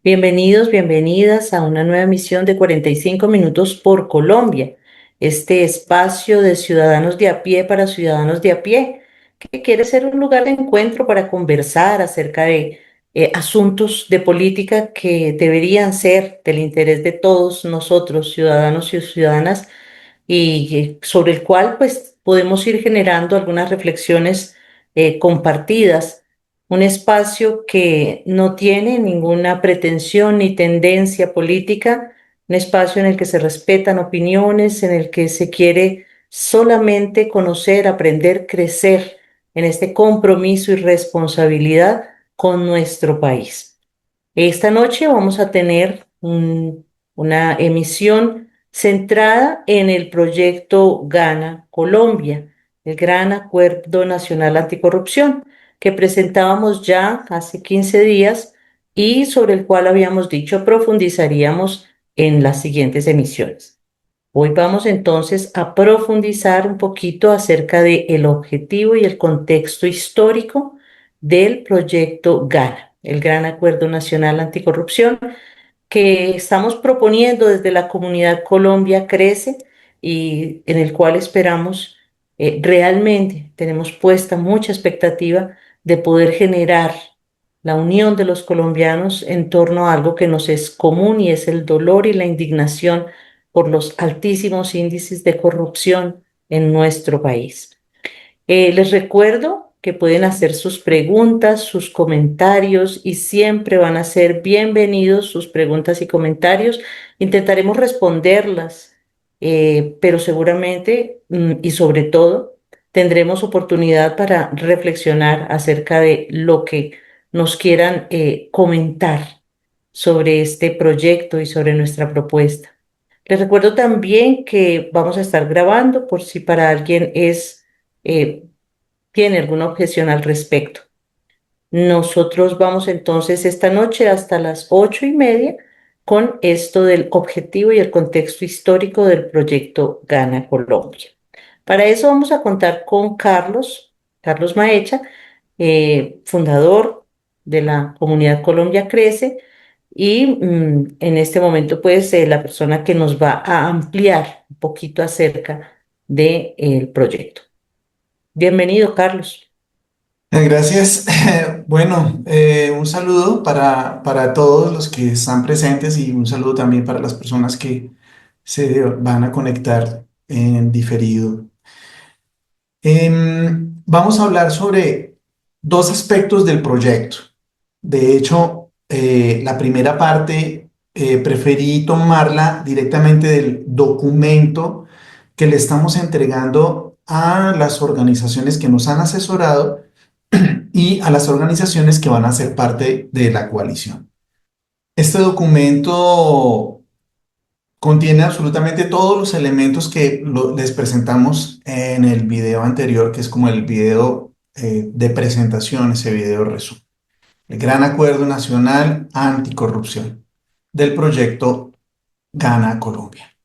Bienvenidos, bienvenidas a una nueva emisión de 45 minutos por Colombia, este espacio de ciudadanos de a pie para ciudadanos de a pie, que quiere ser un lugar de encuentro para conversar acerca de asuntos de política que deberían ser del interés de todos nosotros, ciudadanos y ciudadanas, y sobre el cual pues podemos ir generando algunas reflexiones compartidas, un espacio que no tiene ninguna pretensión ni tendencia política, un espacio en el que se respetan opiniones, en el que se quiere solamente conocer, aprender, crecer en este compromiso y responsabilidad con nuestro país. Esta noche vamos a tener una emisión centrada en el proyecto Gana Colombia, el Gran Acuerdo Nacional Anticorrupción, que presentábamos ya hace 15 días y sobre el cual habíamos dicho profundizaríamos en las siguientes emisiones. Hoy vamos entonces a profundizar un poquito acerca del objetivo y el contexto histórico del proyecto GANA, el Gran Acuerdo Nacional Anticorrupción, que estamos proponiendo desde la comunidad Colombia Crece y en el cual esperamos realmente, tenemos puesta mucha expectativa de poder generar la unión de los colombianos en torno a algo que nos es común y es el dolor y la indignación por los altísimos índices de corrupción en nuestro país. Les recuerdo que pueden hacer sus preguntas, sus comentarios y siempre van a ser bienvenidos sus preguntas y comentarios. Intentaremos responderlas, pero seguramente y sobre todo tendremos oportunidad para reflexionar acerca de lo que nos quieran comentar sobre este proyecto y sobre nuestra propuesta. Les recuerdo también que vamos a estar grabando por si para alguien eh, tiene alguna objeción al respecto. Nosotros vamos entonces esta noche hasta las 8:30 con esto del objetivo y el contexto histórico del proyecto Gana Colombia. Para eso vamos a contar con Carlos Maecha, fundador de la comunidad Colombia Crece, y en este momento pues la persona que nos va a ampliar un poquito acerca del proyecto. Bienvenido, Carlos. Gracias. Bueno, un saludo para todos los que están presentes y un saludo también para las personas que se van a conectar en diferido. Vamos a hablar sobre dos aspectos del proyecto. De hecho, la primera parte preferí tomarla directamente del documento que le estamos entregando a las organizaciones que nos han asesorado y a las organizaciones que van a ser parte de la coalición. Este documento contiene absolutamente todos los elementos que les presentamos en el video anterior, que es como el video de presentación, ese video resumen. El Gran Acuerdo Nacional Anticorrupción del proyecto Gana Colombia.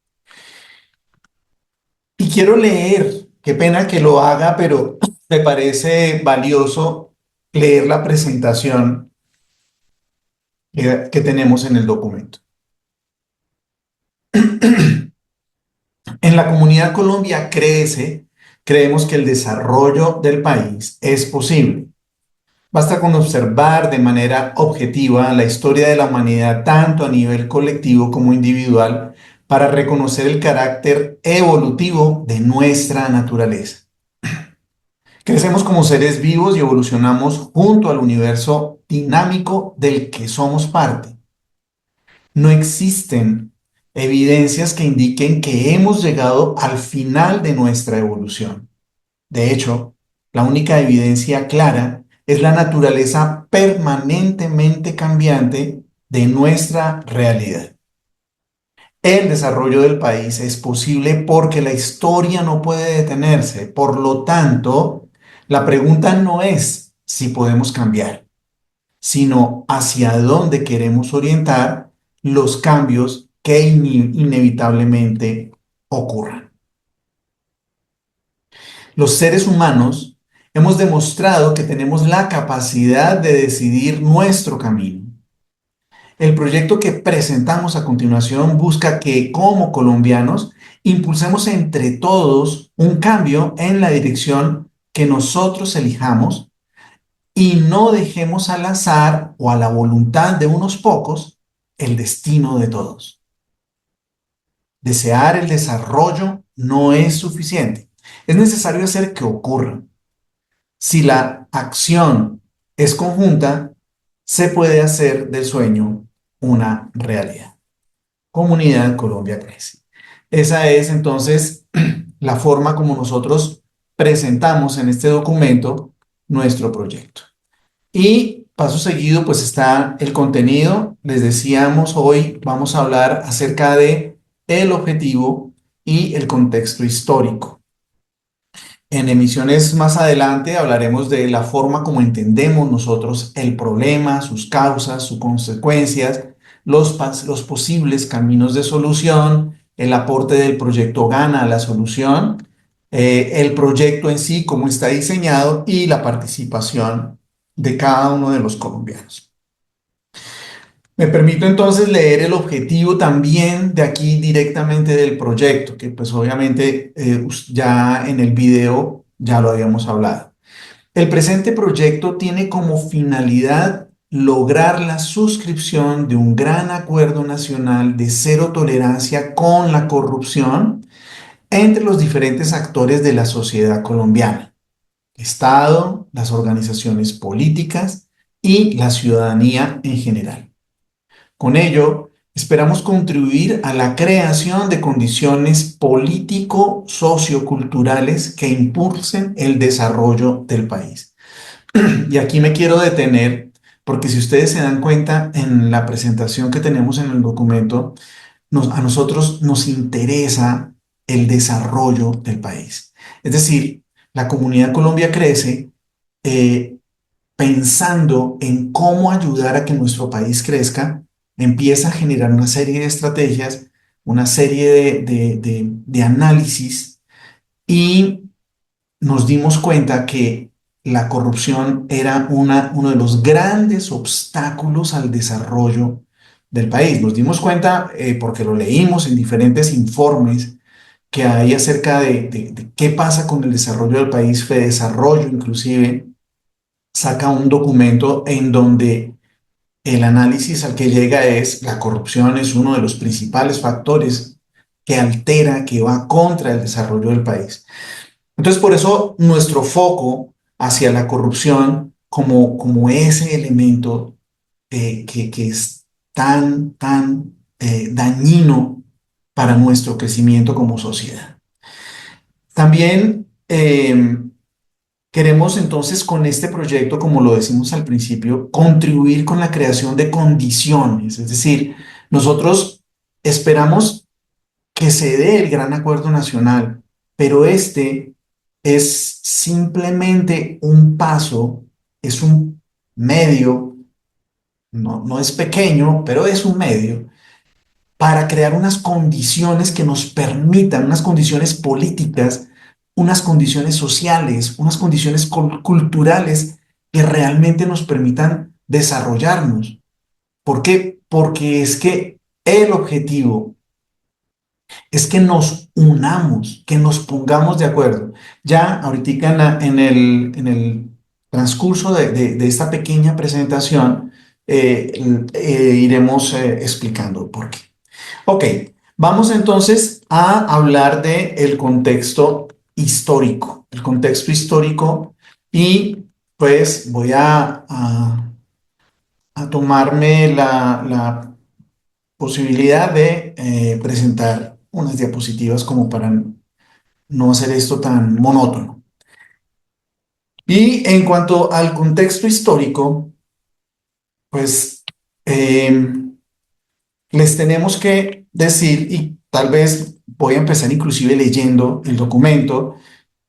Y quiero leer, qué pena que lo haga, pero me parece valioso leer la presentación que tenemos en el documento. En la comunidad Colombia crece, creemos que el desarrollo del país es posible. Basta con observar de manera objetiva la historia de la humanidad tanto a nivel colectivo como individual para reconocer el carácter evolutivo de nuestra naturaleza. Crecemos como seres vivos y evolucionamos junto al universo dinámico del que somos parte. No existen evidencias que indiquen que hemos llegado al final de nuestra evolución. De hecho, la única evidencia clara es la naturaleza permanentemente cambiante de nuestra realidad. El desarrollo del país es posible porque la historia no puede detenerse. Por lo tanto, la pregunta no es si podemos cambiar, sino hacia dónde queremos orientar los cambios que inevitablemente ocurran. Los seres humanos hemos demostrado que tenemos la capacidad de decidir nuestro camino. El proyecto que presentamos a continuación busca que como colombianos impulsemos entre todos un cambio en la dirección que nosotros elijamos y no dejemos al azar o a la voluntad de unos pocos el destino de todos. Desear el desarrollo no es suficiente. Es necesario hacer que ocurra. Si la acción es conjunta, se puede hacer del sueño una realidad. Comunidad Colombia Crece. Esa es entonces la forma como nosotros presentamos en este documento nuestro proyecto. Y paso seguido, pues está el contenido. Les decíamos, hoy vamos a hablar acerca de el objetivo y el contexto histórico. En emisiones más adelante hablaremos de la forma como entendemos nosotros el problema, sus causas, sus consecuencias, los posibles caminos de solución, el aporte del proyecto Gana a la solución, el proyecto en sí, cómo está diseñado y la participación de cada uno de los colombianos. Me permito entonces leer el objetivo también de aquí directamente del proyecto, que pues obviamente ya en el video ya lo habíamos hablado. El presente proyecto tiene como finalidad lograr la suscripción de un gran acuerdo nacional de cero tolerancia con la corrupción entre los diferentes actores de la sociedad colombiana, Estado, las organizaciones políticas y la ciudadanía en general. Con ello, esperamos contribuir a la creación de condiciones político-socioculturales que impulsen el desarrollo del país. Y aquí me quiero detener porque si ustedes se dan cuenta en la presentación que tenemos en el documento, a nosotros nos interesa el desarrollo del país. Es decir, la comunidad Colombia crece eh, pensando en cómo ayudar a que nuestro país crezca, empieza a generar una serie de estrategias, una serie de análisis y nos dimos cuenta que la corrupción era uno de los grandes obstáculos al desarrollo del país. Nos dimos cuenta porque lo leímos en diferentes informes que hay acerca de qué pasa con el desarrollo del país. Fedesarrollo inclusive saca un documento en donde el análisis al que llega es la corrupción es uno de los principales factores que altera, que va contra el desarrollo del país. Entonces, por eso nuestro foco hacia la corrupción como ese elemento que es tan dañino para nuestro crecimiento como sociedad. También queremos entonces con este proyecto, como lo decimos al principio, contribuir con la creación de condiciones, es decir, nosotros esperamos que se dé el gran acuerdo nacional, pero este es simplemente un paso, es un medio, no es pequeño, pero es un medio para crear unas condiciones que nos permitan, unas condiciones políticas, unas condiciones sociales, unas condiciones culturales que realmente nos permitan desarrollarnos. ¿Por qué? Porque es que el objetivo es que nos unamos, que nos pongamos de acuerdo. Ya ahorita en el transcurso de esta pequeña presentación iremos explicando por qué. Ok, vamos entonces a hablar de el contexto histórico, y pues voy a tomarme la posibilidad de presentar unas diapositivas como para no hacer esto tan monótono. Y en cuanto al contexto histórico, pues eh, les tenemos que decir, y tal vez voy a empezar inclusive leyendo el documento,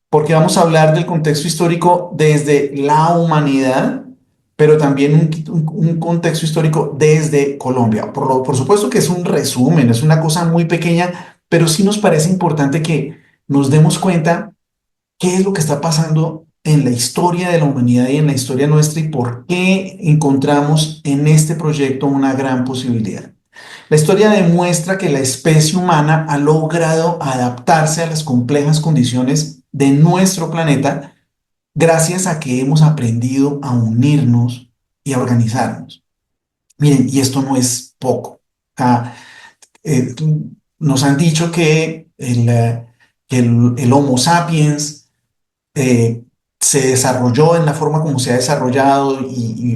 porque vamos a hablar del contexto histórico desde la humanidad, pero también un contexto histórico desde Colombia. Por supuesto que es un resumen, es una cosa muy pequeña, pero sí nos parece importante que nos demos cuenta qué es lo que está pasando en la historia de la humanidad y en la historia nuestra y por qué encontramos en este proyecto una gran posibilidad. La historia demuestra que la especie humana ha logrado adaptarse a las complejas condiciones de nuestro planeta gracias a que hemos aprendido a unirnos y a organizarnos. Miren, y esto no es poco. O sea, eh, nos han dicho que el Homo sapiens eh, se desarrolló en la forma como se ha desarrollado y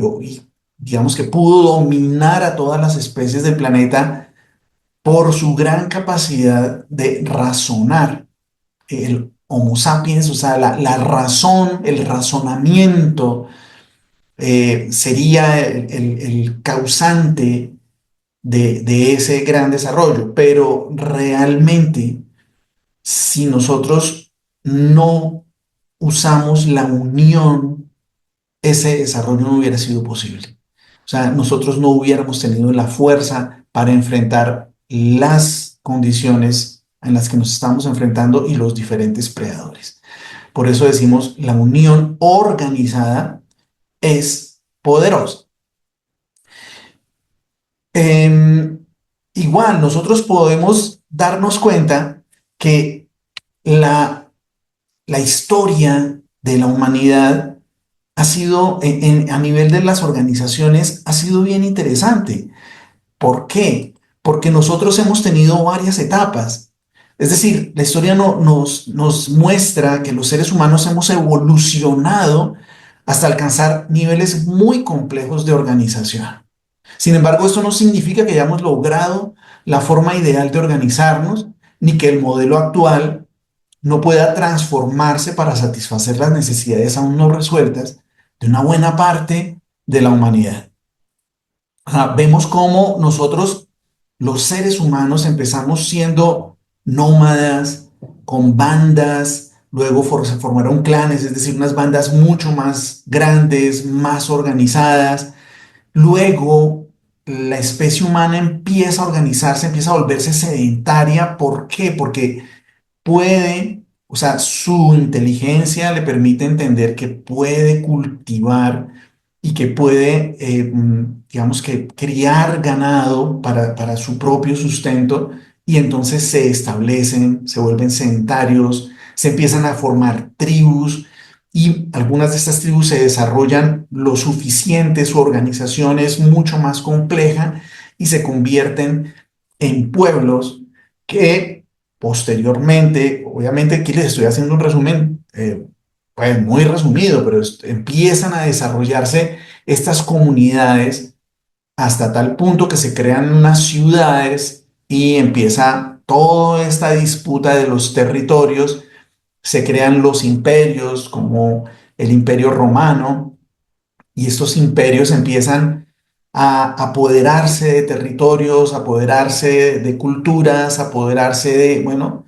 digamos que pudo dominar a todas las especies del planeta por su gran capacidad de razonar. El Homo sapiens, o sea, la razón, el razonamiento sería el causante de ese gran desarrollo, pero realmente si nosotros no usamos la unión, ese desarrollo no hubiera sido posible. O sea, nosotros no hubiéramos tenido la fuerza para enfrentar las condiciones en las que nos estamos enfrentando y los diferentes predadores. Por eso decimos, la unión organizada es poderosa. Em, Igual, nosotros podemos darnos cuenta que la, la historia de la humanidad ha sido, a nivel de las organizaciones, ha sido bien interesante. ¿Por qué? Porque nosotros hemos tenido varias etapas. Es decir, la historia nos muestra que los seres humanos hemos evolucionado hasta alcanzar niveles muy complejos de organización. Sin embargo, esto no significa que hayamos logrado la forma ideal de organizarnos, ni que el modelo actual no pueda transformarse para satisfacer las necesidades aún no resueltas de una buena parte de la humanidad. Vemos cómo nosotros, los seres humanos, empezamos siendo nómadas, con bandas, luego se formaron clanes, es decir, unas bandas mucho más grandes, más organizadas. Luego, la especie humana empieza a organizarse, empieza a volverse sedentaria. ¿Por qué? Porque puede, o sea, su inteligencia le permite entender que puede cultivar y que puede, digamos que, criar ganado para su propio sustento y entonces se establecen, se vuelven sedentarios, se empiezan a formar tribus y algunas de estas tribus se desarrollan lo suficiente, su organización es mucho más compleja y se convierten en pueblos que posteriormente, obviamente aquí les estoy haciendo un resumen, pues muy resumido, pero empiezan a desarrollarse estas comunidades hasta tal punto que se crean unas ciudades y empieza toda esta disputa de los territorios, se crean los imperios como el Imperio Romano y estos imperios empiezan a apoderarse de territorios, apoderarse de culturas, apoderarse de, bueno,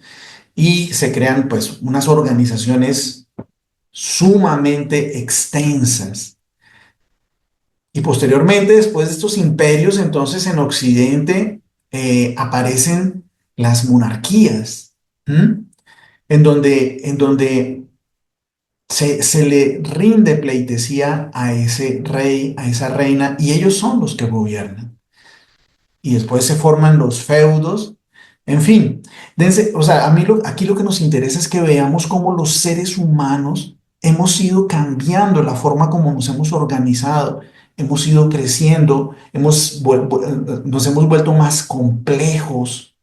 y se crean pues unas organizaciones sumamente extensas. Y posteriormente, después de estos imperios, entonces en Occidente aparecen las monarquías, ¿m? En donde se le rinde pleitesía a ese rey, a esa reina, y ellos son los que gobiernan. Y después se forman los feudos. En fin, o sea, aquí lo que nos interesa es que veamos cómo los seres humanos hemos ido cambiando la forma como nos hemos organizado, hemos ido creciendo, nos hemos vuelto más complejos,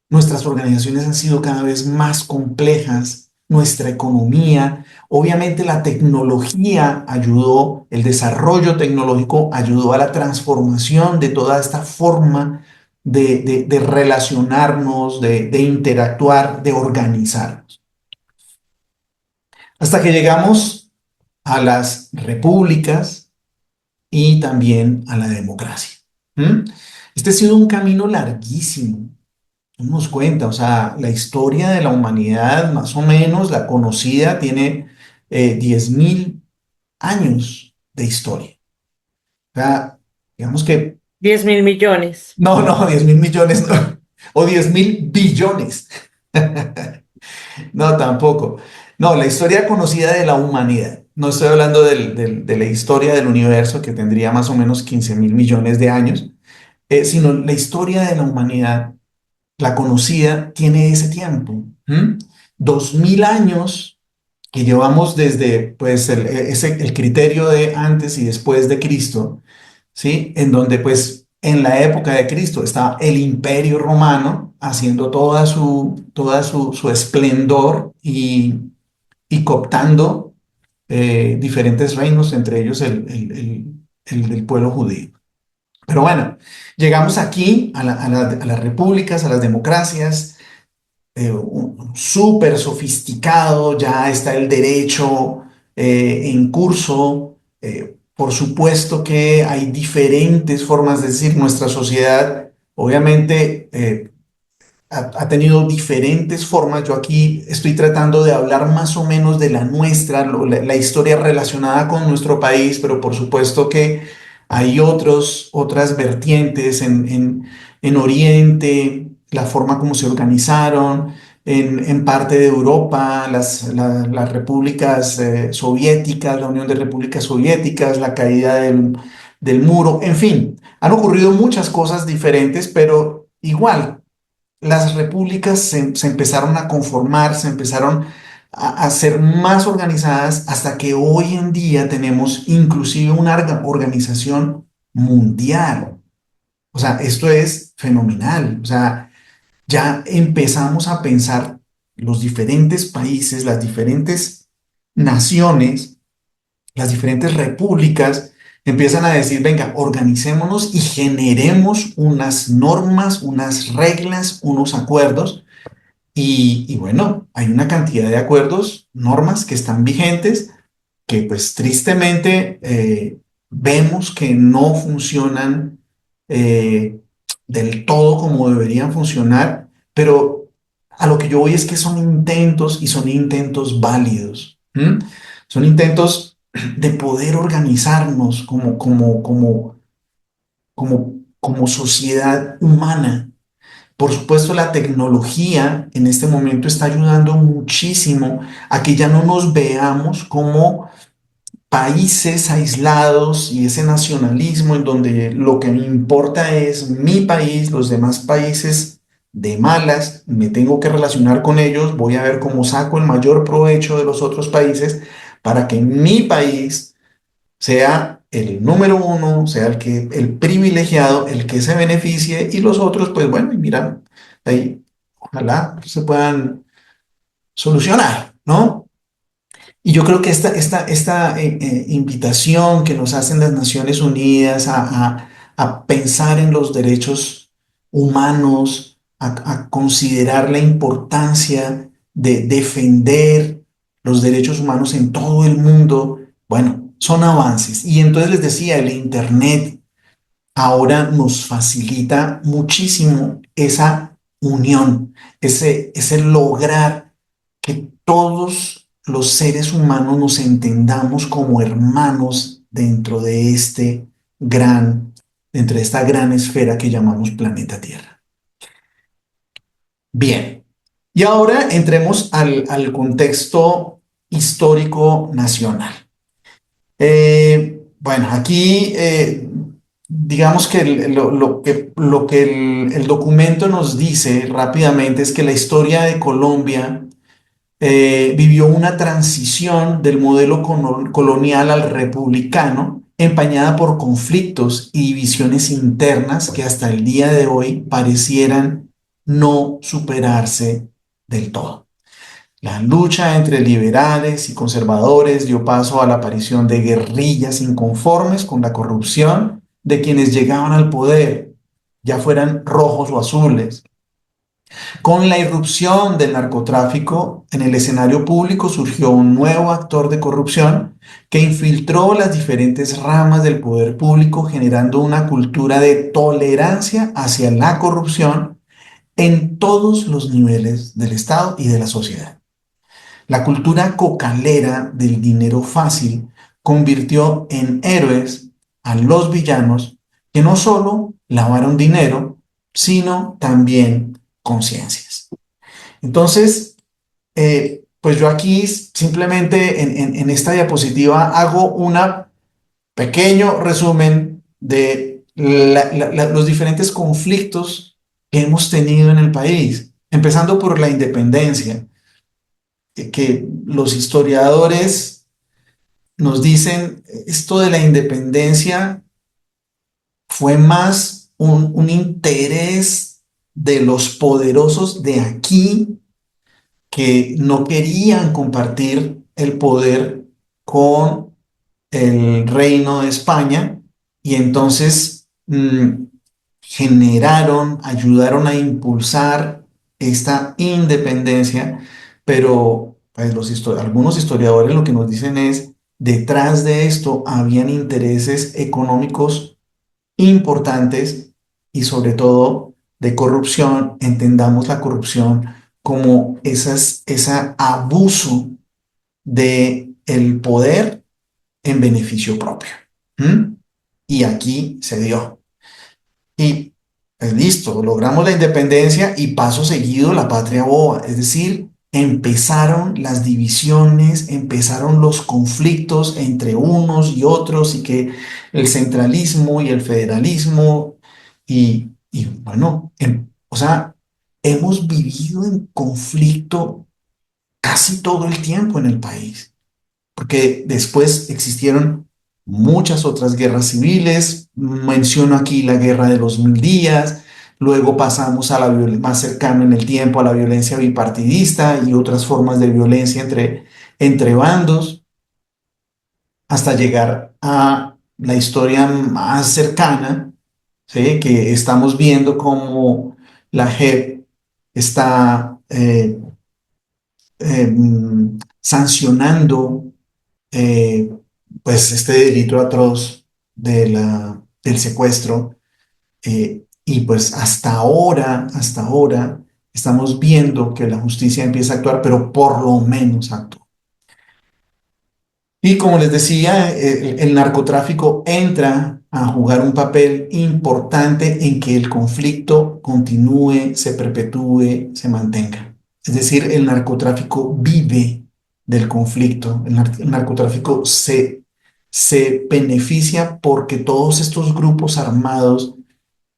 nuestras organizaciones han sido cada vez más complejas, nuestra economía, obviamente la tecnología ayudó, el desarrollo tecnológico ayudó a la transformación de toda esta forma de relacionarnos, de interactuar, de organizarnos. Hasta que llegamos a las repúblicas y también a la democracia. ¿Mm? Este ha sido un camino larguísimo. Nos cuenta, o sea, la historia de la humanidad, más o menos, la conocida, tiene 10.000 años de historia. O sea, digamos que, 10.000 millones. no, 10.000 millones, no, o 10.000 billones, no, tampoco. No, la historia conocida de la humanidad. No estoy hablando de la historia del universo que tendría más o menos 15.000 millones de años, sino la historia de la humanidad, la conocida, tiene ese tiempo. 2000 años que llevamos desde pues, el criterio de antes y después de Cristo, ¿sí? En donde pues en la época de Cristo estaba el Imperio Romano haciendo su esplendor y cooptando diferentes reinos, entre ellos el del pueblo judío. Pero bueno, llegamos aquí a las repúblicas, a las democracias, súper sofisticado, ya está el derecho en curso. Por supuesto que hay diferentes formas de decir, nuestra sociedad obviamente ha tenido diferentes formas. Yo aquí estoy tratando de hablar más o menos de la nuestra, la historia relacionada con nuestro país, pero por supuesto que hay otras vertientes en Oriente, la forma como se organizaron, en parte de Europa, las repúblicas soviéticas, la Unión de Repúblicas Soviéticas, la caída del muro, en fin, han ocurrido muchas cosas diferentes, pero igual las repúblicas se empezaron a conformar, se empezaron a ser más organizadas hasta que hoy en día tenemos inclusive una organización mundial. O sea, esto es fenomenal. O sea, ya empezamos a pensar los diferentes países, las diferentes naciones, las diferentes repúblicas empiezan a decir, venga, organicémonos y generemos unas normas, unas reglas, unos acuerdos. Y bueno, hay una cantidad de acuerdos, normas que están vigentes, que pues tristemente vemos que no funcionan eh, del todo como deberían funcionar, pero a lo que yo voy es que son intentos y son intentos válidos. ¿M? Son intentos de poder organizarnos como sociedad humana. Por supuesto, la tecnología en este momento está ayudando muchísimo a que ya no nos veamos como países aislados y ese nacionalismo en donde lo que me importa es mi país, los demás países de malas, me tengo que relacionar con ellos, voy a ver cómo saco el mayor provecho de los otros países para que mi país sea el número uno, sea el privilegiado, el que se beneficie y los otros, pues bueno, y mira, ahí ojalá se puedan solucionar, ¿no? Y yo creo que esta invitación que nos hacen las Naciones Unidas a pensar en los derechos humanos, a considerar la importancia de defender los derechos humanos en todo el mundo, bueno, son avances. Y entonces les decía, el Internet ahora nos facilita muchísimo esa unión, ese lograr que todos los seres humanos nos entendamos como hermanos dentro de esta gran esfera que llamamos planeta Tierra. Bien, y ahora entremos al contexto histórico nacional. Bueno, aquí digamos que lo que el documento nos dice rápidamente es que la historia de Colombia vivió una transición del modelo colonial al republicano, empañada por conflictos y divisiones internas que hasta el día de hoy parecieran no superarse del todo. La lucha entre liberales y conservadores dio paso a la aparición de guerrillas inconformes con la corrupción de quienes llegaban al poder, ya fueran rojos o azules. Con la irrupción del narcotráfico en el escenario público surgió un nuevo actor de corrupción que infiltró las diferentes ramas del poder público, generando una cultura de tolerancia hacia la corrupción en todos los niveles del Estado y de la sociedad. La cultura cocalera del dinero fácil convirtió en héroes a los villanos que no solo lavaron dinero, sino también conciencias. Entonces, Pues yo aquí simplemente en esta diapositiva hago un pequeño resumen de los diferentes conflictos que hemos tenido en el país, empezando por la independencia, que los historiadores nos dicen, esto de la independencia fue más un interés de los poderosos de aquí que no querían compartir el poder con el reino de España y entonces generaron, ayudaron a impulsar esta independencia, pero pues, algunos historiadores lo que nos dicen es, detrás de esto habían intereses económicos importantes y sobre todo de corrupción. Entendamos la corrupción como ese abuso de el poder en beneficio propio. ¿Mm? Y aquí se dio. Y pues listo, logramos la independencia y paso seguido la patria boba. Es decir, empezaron las divisiones, empezaron los conflictos entre unos y otros y que el centralismo y el federalismo y bueno, o sea, hemos vivido en conflicto casi todo el tiempo en el país porque después existieron muchas otras guerras civiles, menciono aquí la guerra de los 1000 días, luego pasamos a más cercano en el tiempo a la violencia bipartidista y otras formas de violencia entre bandos, hasta llegar a la historia más cercana, ¿sí? Que estamos viendo cómo la JEP está sancionando eh, pues este delito atroz del secuestro. Y pues hasta ahora, estamos viendo que la justicia empieza a actuar, pero por lo menos actuó. Y como les decía, el narcotráfico entra a jugar un papel importante en que el conflicto continúe, se perpetúe, se mantenga. Es decir, el narcotráfico vive del conflicto. El narcotráfico se beneficia porque todos estos grupos armados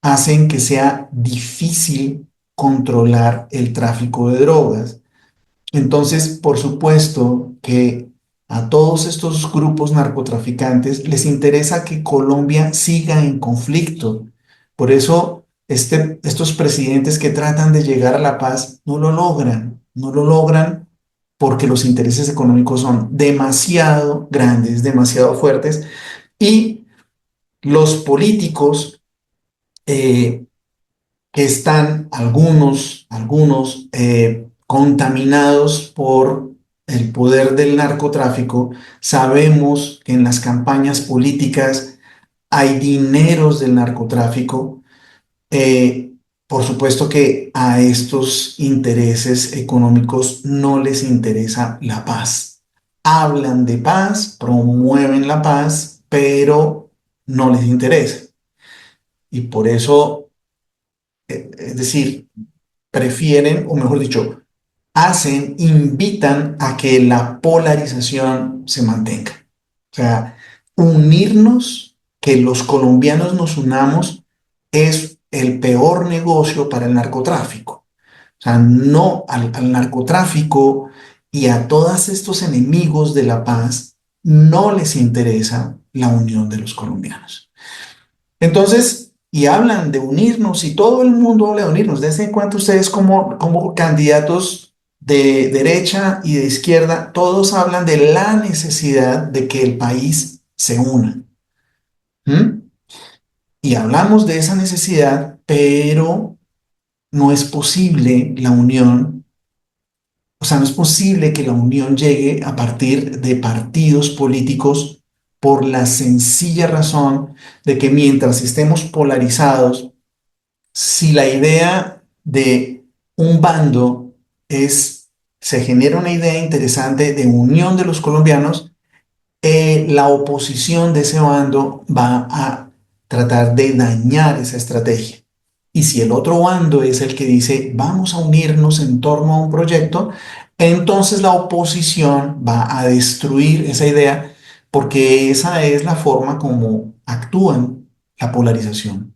hacen que sea difícil controlar el tráfico de drogas. Entonces, por supuesto que a todos estos grupos narcotraficantes les interesa que Colombia siga en conflicto. Por eso, estos presidentes que tratan de llegar a la paz no lo logran porque los intereses económicos son demasiado grandes, demasiado fuertes y los políticos eh, que están algunos contaminados por el poder del narcotráfico. Sabemos que en las campañas políticas hay dineros del narcotráfico. Eh, por supuesto que a estos intereses económicos no les interesa la paz. Hablan de paz, promueven la paz, pero no les interesa. Y por eso, es decir, prefieren, o mejor dicho, invitan a que la polarización se mantenga. O sea, unirnos, que los colombianos nos unamos, es el peor negocio para el narcotráfico. O sea, no al narcotráfico y a todos estos enemigos de la paz no les interesa la unión de los colombianos. Entonces, y hablan de unirnos y todo el mundo habla de unirnos. Desde en cuanto ustedes como candidatos de derecha y de izquierda, todos hablan de la necesidad de que el país se una. ¿Mm? Y hablamos de esa necesidad, pero no es posible la unión, o sea, no es posible que la unión llegue a partir de partidos políticos por la sencilla razón de que mientras estemos polarizados, si la idea de un bando se genera una idea interesante de unión de los colombianos, la oposición de ese bando va a tratar de dañar esa estrategia. Y si el otro bando es el que dice, vamos a unirnos en torno a un proyecto, entonces la oposición va a destruir esa idea porque esa es la forma como actúan la polarización.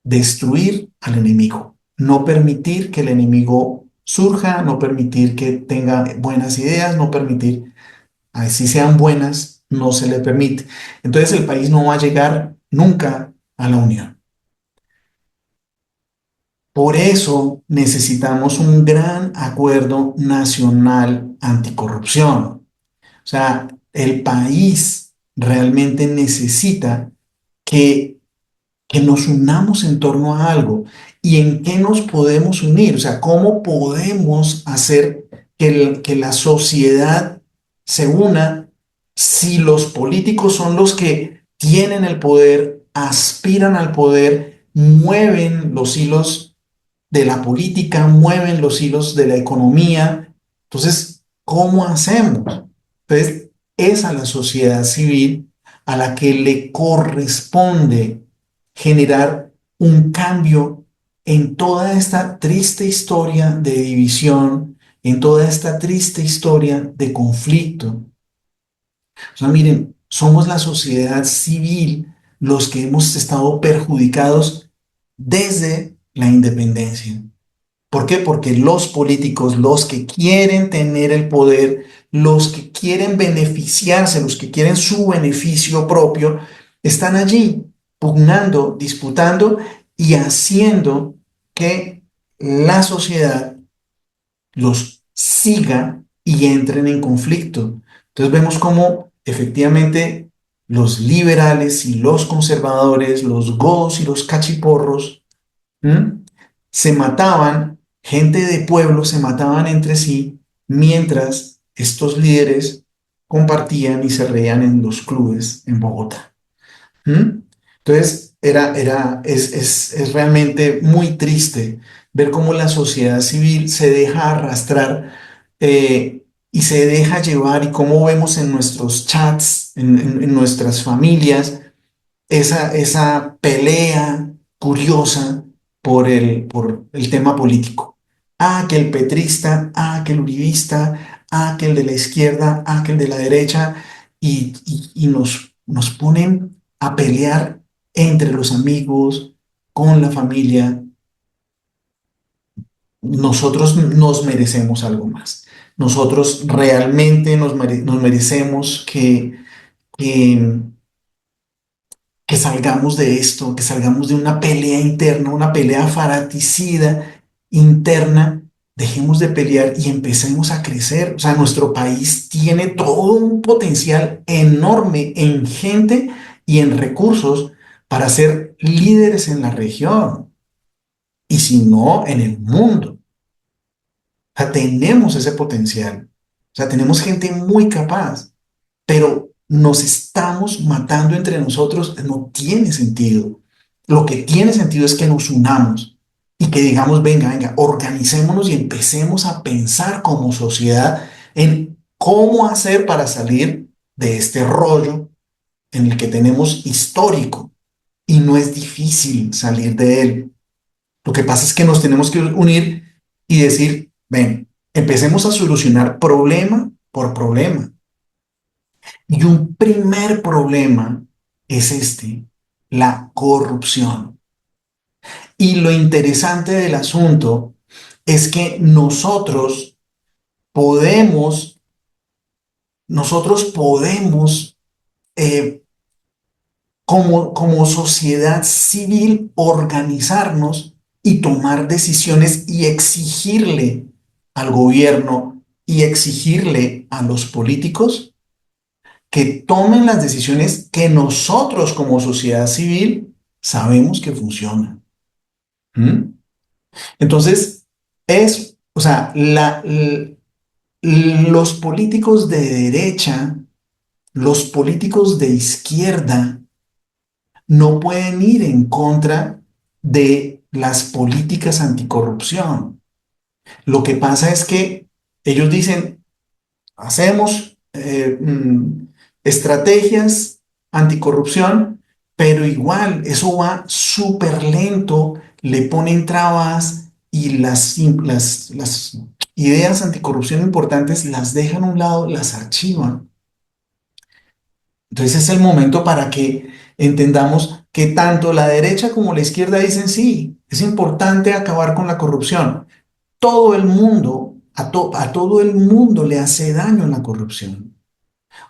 Destruir al enemigo, no permitir que el enemigo surja, no permitir que tenga buenas ideas, no permitir, así sean buenas, no se le permite. Entonces el país no va a llegar nunca a la unión. Por eso necesitamos un gran acuerdo nacional anticorrupción. O sea, el país realmente necesita que nos unamos en torno a algo. ¿Y en qué nos podemos unir? O sea, ¿cómo podemos hacer que la sociedad se una si los políticos son los que tienen el poder, aspiran al poder, mueven los hilos de la política, mueven los hilos de la economía? Entonces, ¿cómo hacemos? Entonces, es a la sociedad civil a la que le corresponde generar un cambio en toda esta triste historia de división, en toda esta triste historia de conflicto. O sea, miren, somos la sociedad civil los que hemos estado perjudicados desde la independencia. ¿Por qué? Porque los políticos, los que quieren tener el poder, los que quieren beneficiarse, los que quieren su beneficio propio, están allí pugnando, disputando y haciendo que la sociedad los siga y entren en conflicto. Entonces vemos cómo efectivamente los liberales y los conservadores, los godos y los cachiporros, ¿Mm? se mataban, gente de pueblo se mataban entre sí, mientras estos líderes compartían y se reían en los clubes en Bogotá. ¿Mm? Entonces, es realmente muy triste ver cómo la sociedad civil se deja arrastrar y se deja llevar y cómo vemos en nuestros chats, en nuestras familias, esa pelea curiosa por el tema político. Ah, que el petrista, ah, que el uribista, ah, que el de la izquierda, ah, que el de la derecha, y nos ponen a pelear entre los amigos, con la familia. Nosotros nos merecemos algo más. Nosotros realmente nos merecemos que que salgamos de esto, que salgamos de una pelea interna, una pelea faraticida interna, dejemos de pelear y empecemos a crecer. O sea, nuestro país tiene todo un potencial enorme en gente y en recursos para ser líderes en la región y si no, en el mundo. O sea, tenemos ese potencial. O sea, tenemos gente muy capaz, pero nos estamos matando entre nosotros, no tiene sentido. Lo que tiene sentido es que nos unamos y que digamos, venga, venga, organicémonos y empecemos a pensar como sociedad en cómo hacer para salir de este rollo en el que tenemos histórico y no es difícil salir de él. Lo que pasa es que nos tenemos que unir y decir, ven, empecemos a solucionar problema por problema. Y un primer problema es este, la corrupción. Y lo interesante del asunto es que podemos, nosotros podemos, eh, como sociedad civil, organizarnos y tomar decisiones y exigirle al gobierno y exigirle a los políticos que tomen las decisiones que nosotros como sociedad civil sabemos que funcionan. ¿Mm? Entonces, o sea, los políticos de derecha, los políticos de izquierda, no pueden ir en contra de las políticas anticorrupción. Lo que pasa es que ellos dicen, hacemos estrategias anticorrupción, pero igual eso va súper lento, le ponen trabas y ideas anticorrupción importantes las dejan a un lado, las archivan. Entonces es el momento para que entendamos que tanto la derecha como la izquierda dicen sí, es importante acabar con la corrupción. Todo el mundo, a todo el mundo le hace daño la corrupción.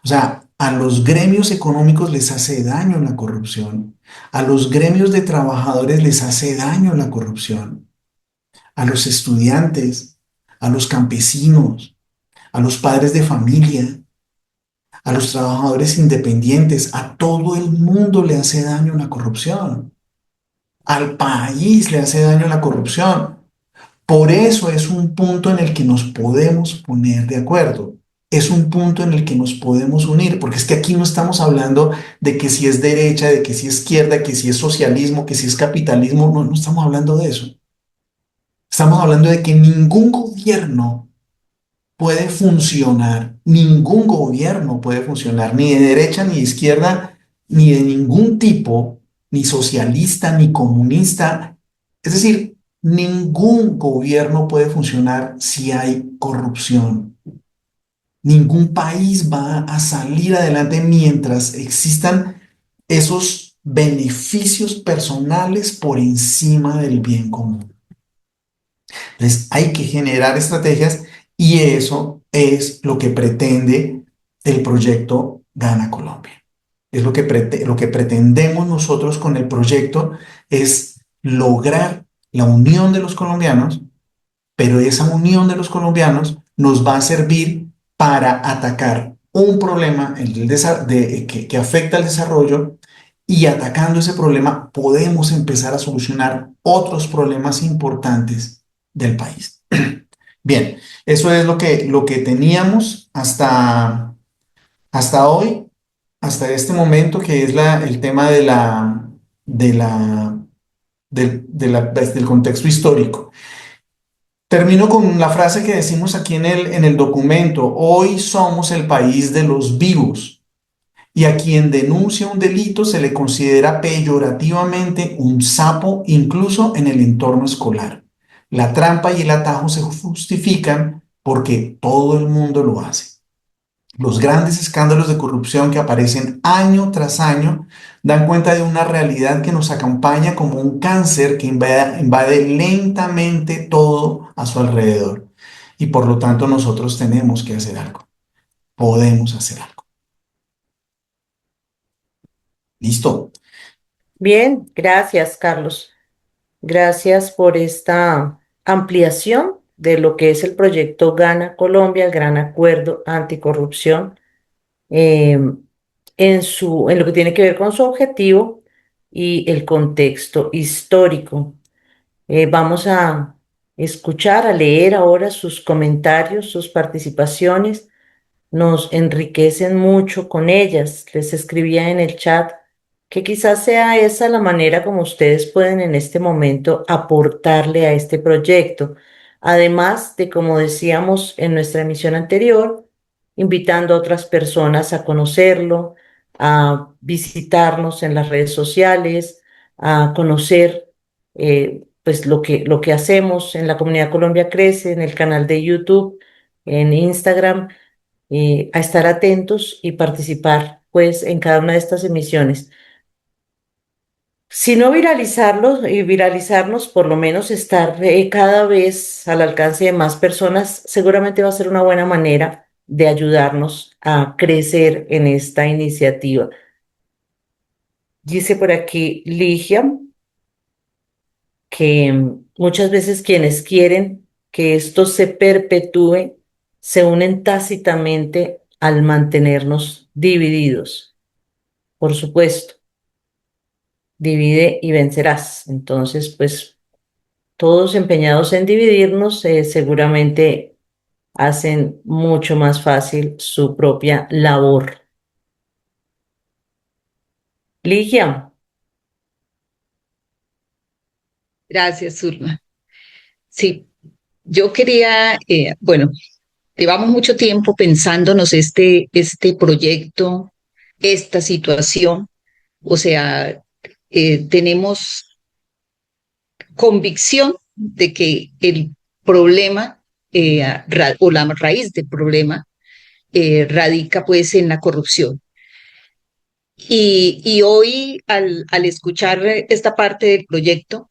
O sea, a los gremios económicos les hace daño la corrupción. A los gremios de trabajadores les hace daño la corrupción. A los estudiantes, a los campesinos, a los padres de familia, a los trabajadores independientes, a todo el mundo le hace daño la corrupción. Al país le hace daño la corrupción. Por eso es un punto en el que nos podemos poner de acuerdo. Es un punto en el que nos podemos unir, porque es que aquí no estamos hablando de que si es derecha, de que si es izquierda, que si es socialismo, que si es capitalismo. No, no estamos hablando de eso. Estamos hablando de que ningún gobierno puede funcionar, ni de derecha, ni de izquierda, ni de ningún tipo, ni socialista, ni comunista. Es decir, ningún gobierno puede funcionar si hay corrupción. Ningún país va a salir adelante mientras existan esos beneficios personales por encima del bien común. Entonces hay que generar estrategias y eso es lo que pretende el proyecto Gana Colombia. Es lo que pretendemos nosotros con el proyecto es lograr la unión de los colombianos, pero esa unión de los colombianos nos va a servir para atacar un problema que afecta al desarrollo y atacando ese problema podemos empezar a solucionar otros problemas importantes del país. Bien, eso es lo que teníamos hasta hoy, hasta este momento, que es el tema de la, del contexto histórico. Termino con la frase que decimos aquí en el documento: hoy somos el país de los vivos y a quien denuncia un delito se le considera peyorativamente un sapo, incluso en el entorno escolar. La trampa y el atajo se justifican porque todo el mundo lo hace. Los grandes escándalos de corrupción que aparecen año tras año dan cuenta de una realidad que nos acompaña como un cáncer que invade lentamente todo a su alrededor. Y por lo tanto nosotros tenemos que hacer algo. Podemos hacer algo. ¿Listo? Bien, gracias, Carlos. Gracias por esta ampliación de lo que es el proyecto Gana Colombia, el Gran Acuerdo Anticorrupción, eh, en lo que tiene que ver con su objetivo y el contexto histórico. Vamos a escuchar, a leer ahora sus comentarios, sus participaciones. Nos enriquecen mucho con ellas. Les escribía en el chat que quizás sea esa la manera como ustedes pueden en este momento aportarle a este proyecto. Además de, como decíamos en nuestra emisión anterior, invitando a otras personas a conocerlo, a visitarnos en las redes sociales, a conocer pues lo que hacemos en la comunidad Colombia Crece, en el canal de YouTube, en Instagram, a estar atentos y participar pues en cada una de estas emisiones. Si no viralizarlos y viralizarnos, por lo menos estar cada vez al alcance de más personas, seguramente va a ser una buena manera de ayudarnos a crecer en esta iniciativa. Dice por aquí Ligia que muchas veces quienes quieren que esto se perpetúe se unen tácitamente al mantenernos divididos. Por supuesto, divide y vencerás. Entonces, pues todos empeñados en dividirnos, seguramente hacen mucho más fácil su propia labor. Ligia, Gracias, Zulma. Sí, yo quería, bueno, llevamos mucho tiempo pensándonos este proyecto, esta situación, o sea, tenemos convicción de que el problema o la raíz del problema radica pues en la corrupción. Y hoy, al escuchar esta parte del proyecto,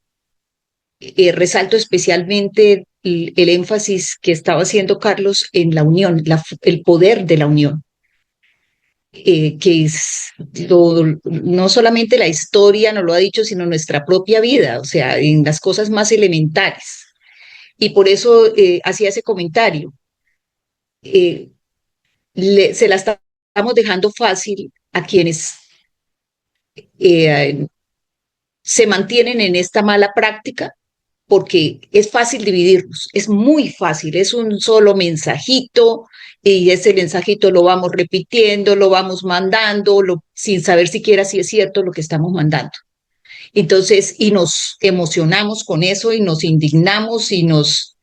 resalto especialmente el énfasis que estaba haciendo Carlos en la unión, el poder de la unión, que es no solamente la historia nos lo ha dicho, sino nuestra propia vida, o sea, en las cosas más elementales. Y por eso hacía ese comentario. Eh, se la estamos dejando fácil a quienes eh, se mantienen en esta mala práctica porque es fácil dividirnos, es muy fácil, es un solo mensajito y ese mensajito lo vamos repitiendo, lo vamos mandando, sin saber siquiera si es cierto lo que estamos mandando. Entonces, y nos emocionamos con eso y nos indignamos y nos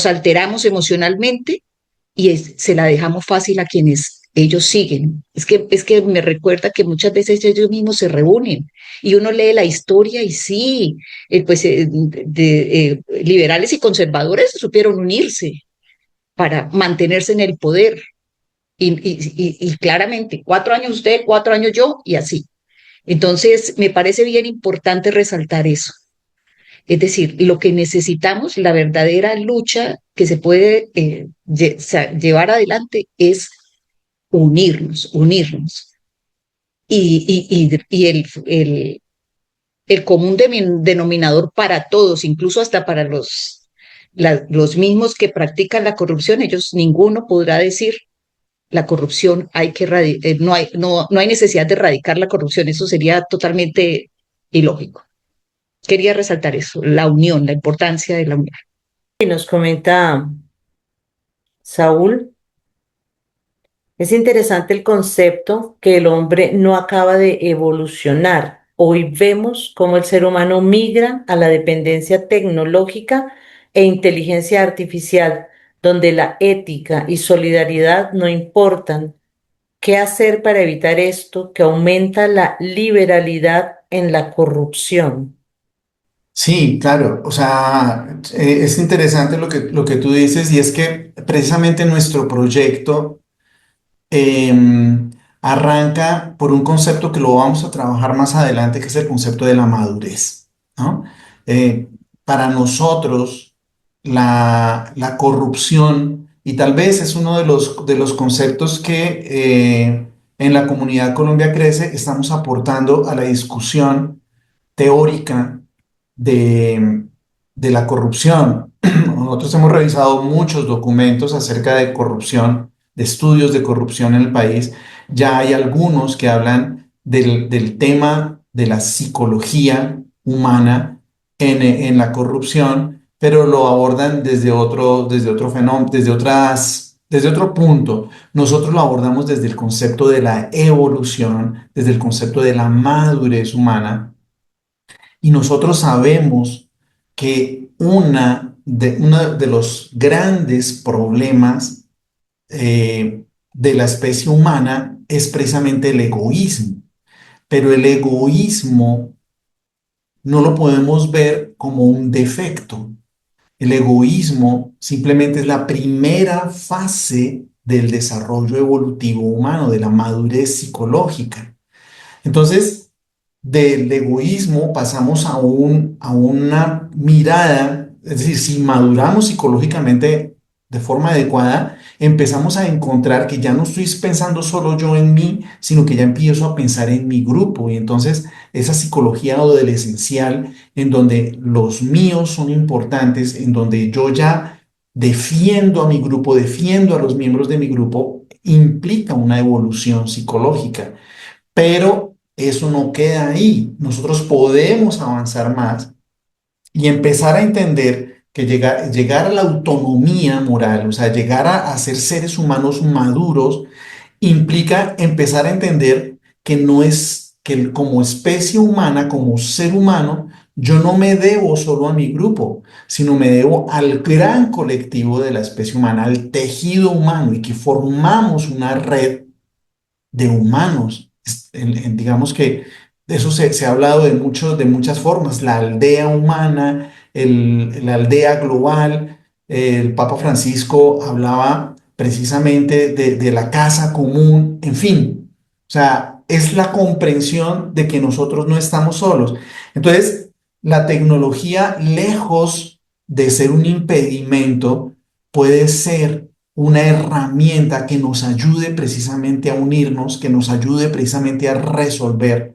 alteramos emocionalmente y se la dejamos fácil a quienes ellos siguen. Es que me recuerda que muchas veces ellos mismos se reúnen y uno lee la historia y sí, liberales y conservadores supieron unirse para mantenerse en el poder y claramente 4 años usted, 4 años yo y así. Entonces, me parece bien importante resaltar eso. Es decir, lo que necesitamos, la verdadera lucha que se puede llevar adelante es unirnos. Y el común denominador para todos, incluso hasta para los mismos que practican la corrupción, ellos ninguno podrá decir la corrupción hay que no hay necesidad de erradicar la corrupción, eso sería totalmente ilógico. Quería resaltar eso, la unión, la importancia de la unión. Y nos comenta Saúl, es interesante el concepto que el hombre no acaba de evolucionar. Hoy vemos cómo el ser humano migra a la dependencia tecnológica e inteligencia artificial, donde la ética y solidaridad no importan. ¿Qué hacer para evitar esto que aumenta la liberalidad en la corrupción? Sí, claro. O sea, es interesante lo que tú dices y es que precisamente nuestro proyecto arranca por un concepto que lo vamos a trabajar más adelante, que es el concepto de la madurez, ¿no? Eh, para nosotros, la corrupción, y tal vez es uno de los conceptos que en la comunidad Colombia Crece estamos aportando a la discusión teórica de, de la corrupción. Nosotros hemos revisado muchos documentos acerca de corrupción, de estudios de corrupción en el país. Ya hay algunos que hablan del tema de la psicología humana en la corrupción, pero lo abordan desde otro fenómeno, desde otro punto. Nosotros lo abordamos desde el concepto de la evolución, desde el concepto de la madurez humana y nosotros sabemos que uno de los grandes problemas de la especie humana es precisamente el egoísmo. Pero el egoísmo no lo podemos ver como un defecto. El egoísmo simplemente es la primera fase del desarrollo evolutivo humano, de la madurez psicológica. Entonces, del egoísmo pasamos a una mirada, es decir, si maduramos psicológicamente de forma adecuada, empezamos a encontrar que ya no estoy pensando solo yo en mí, sino que ya empiezo a pensar en mi grupo. Y entonces esa psicología adolescencial en donde los míos son importantes, en donde yo ya defiendo a mi grupo, defiendo a los miembros de mi grupo, implica una evolución psicológica. Pero eso no queda ahí. Nosotros podemos avanzar más y empezar a entender que llegar a la autonomía moral, o sea, llegar a ser seres humanos maduros, implica empezar a entender que no es que como especie humana, como ser humano, yo no me debo solo a mi grupo, sino me debo al gran colectivo de la especie humana, al tejido humano y que formamos una red de humanos. Digamos que de eso se ha hablado de muchas formas, la aldea humana, la aldea global, el Papa Francisco hablaba precisamente de la casa común, en fin, o sea, es la comprensión de que nosotros no estamos solos. Entonces, la tecnología, lejos de ser un impedimento, puede ser una herramienta que nos ayude precisamente a unirnos, que nos ayude precisamente a resolver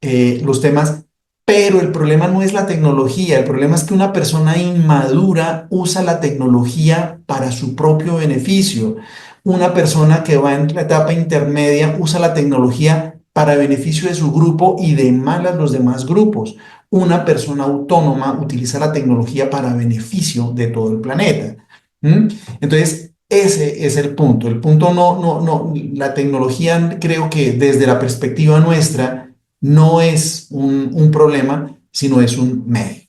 los temas, pero el problema no es la tecnología, el problema es que una persona inmadura usa la tecnología para su propio beneficio. Una persona que va en la etapa intermedia usa la tecnología para beneficio de su grupo y de malas los demás grupos. Una persona autónoma utiliza la tecnología para beneficio de todo el planeta. ¿Mm? Entonces, ese es el punto. El punto no, la tecnología creo que desde la perspectiva nuestra no es un problema, sino es un medio.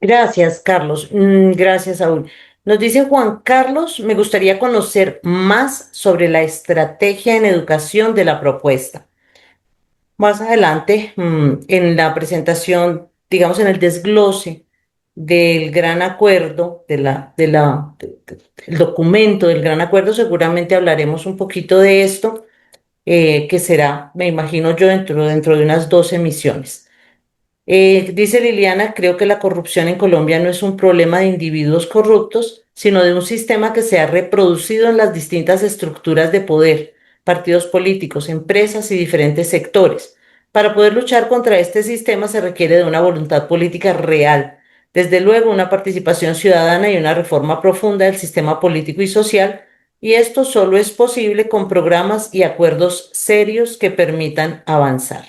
Gracias, Carlos. Gracias, Saúl. Nos dice Juan Carlos, me gustaría conocer más sobre la estrategia en educación de la propuesta. Más adelante, en la presentación, digamos en el desglose del gran acuerdo, el documento del gran acuerdo, seguramente hablaremos un poquito de esto, que será, me imagino yo, dentro de unas 12 emisiones. Dice Liliana, creo que la corrupción en Colombia no es un problema de individuos corruptos, sino de un sistema que se ha reproducido en las distintas estructuras de poder, partidos políticos, empresas y diferentes sectores. Para poder luchar contra este sistema se requiere de una voluntad política real, desde luego una participación ciudadana y una reforma profunda del sistema político y social, y esto solo es posible con programas y acuerdos serios que permitan avanzar.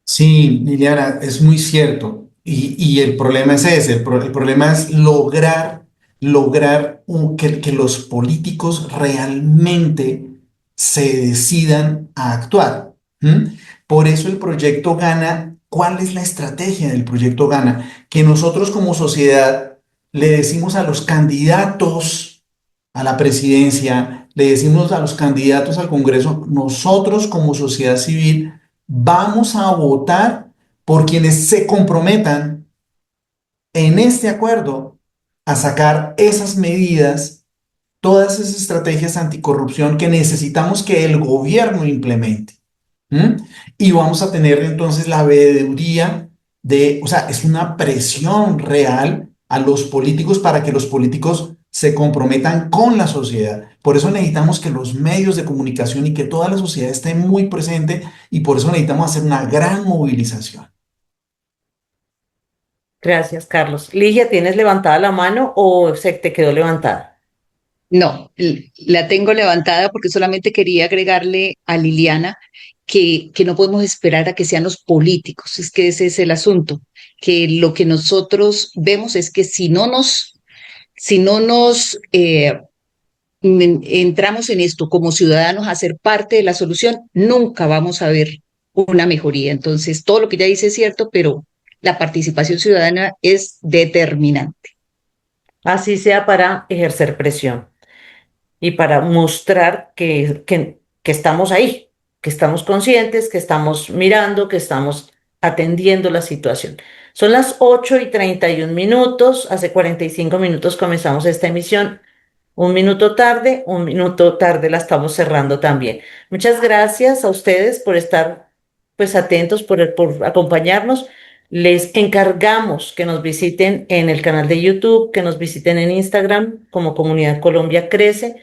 Sí, Liliana, es muy cierto. Y el problema es ese, el problema es lograr que los políticos realmente se decidan a actuar. ¿M? Por eso el proyecto Gana, ¿cuál es la estrategia del proyecto Gana? Que nosotros como sociedad le decimos a los candidatos a la presidencia, le decimos a los candidatos al Congreso, nosotros como sociedad civil vamos a votar por quienes se comprometan en este acuerdo a sacar esas medidas, todas esas estrategias anticorrupción que necesitamos que el gobierno implemente. ¿Mm? Y vamos a tener entonces la veeduría o sea, es una presión real a los políticos para que los políticos se comprometan con la sociedad. Por eso necesitamos que los medios de comunicación y que toda la sociedad esté muy presente y por eso necesitamos hacer una gran movilización. Gracias, Carlos. Ligia, ¿tienes levantada la mano o se te quedó levantada? No, la tengo levantada porque solamente quería agregarle a Liliana que no podemos esperar a que sean los políticos, es que ese es el asunto, que lo que nosotros vemos es que si no nos entramos en esto como ciudadanos a ser parte de la solución, nunca vamos a ver una mejoría. Entonces, todo lo que ella dice es cierto, pero la participación ciudadana es determinante. Así sea para ejercer presión y para mostrar que estamos ahí, que estamos conscientes, que estamos mirando, que estamos atendiendo la situación. Son las 8:31. Hace 45 minutos comenzamos esta emisión. Un minuto tarde la estamos cerrando también. Muchas gracias a ustedes por estar pues atentos, por acompañarnos. Les encargamos que nos visiten en el canal de YouTube, que nos visiten en Instagram como Comunidad Colombia Crece,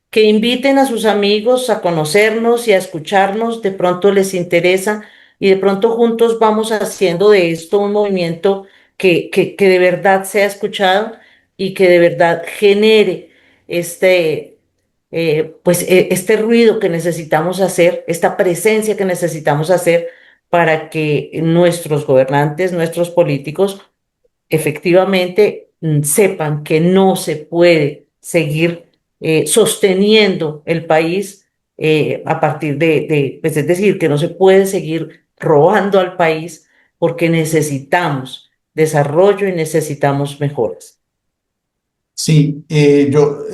que inviten a sus amigos a conocernos y a escucharnos. De pronto les interesa y de pronto juntos vamos haciendo de esto un movimiento que de verdad sea escuchado y que de verdad genere este ruido que necesitamos hacer, esta presencia que necesitamos hacer para que nuestros gobernantes, nuestros políticos, efectivamente sepan que no se puede seguir sosteniendo el país a partir pues, es decir, que no se puede seguir robando al país porque necesitamos desarrollo y necesitamos mejoras. Sí, yo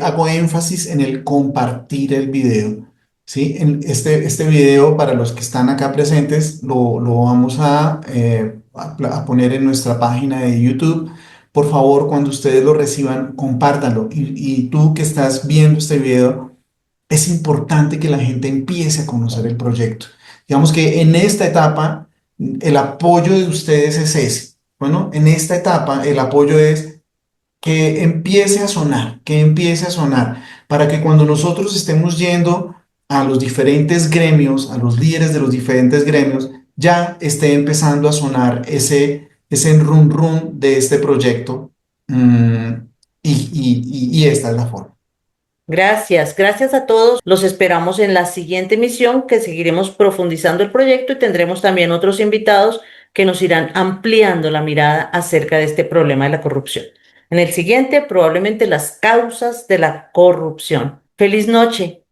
hago énfasis en el compartir el video. ¿Sí? En este video, para los que están acá presentes, lo vamos a poner en nuestra página de YouTube Por favor, cuando ustedes lo reciban, compártanlo. Y tú que estás viendo este video, es importante que la gente empiece a conocer el proyecto. Digamos que en esta etapa, el apoyo de ustedes es ese. Bueno, en esta etapa, el apoyo es que empiece a sonar, para que cuando nosotros estemos yendo a los diferentes gremios, a los líderes de los diferentes gremios, ya esté empezando a sonar ese run run de este proyecto. Y esta es la forma. Gracias, gracias a todos. Los esperamos en la siguiente emisión, que seguiremos profundizando el proyecto y tendremos también otros invitados que nos irán ampliando la mirada acerca de este problema de la corrupción. En el siguiente, probablemente las causas de la corrupción. Feliz noche.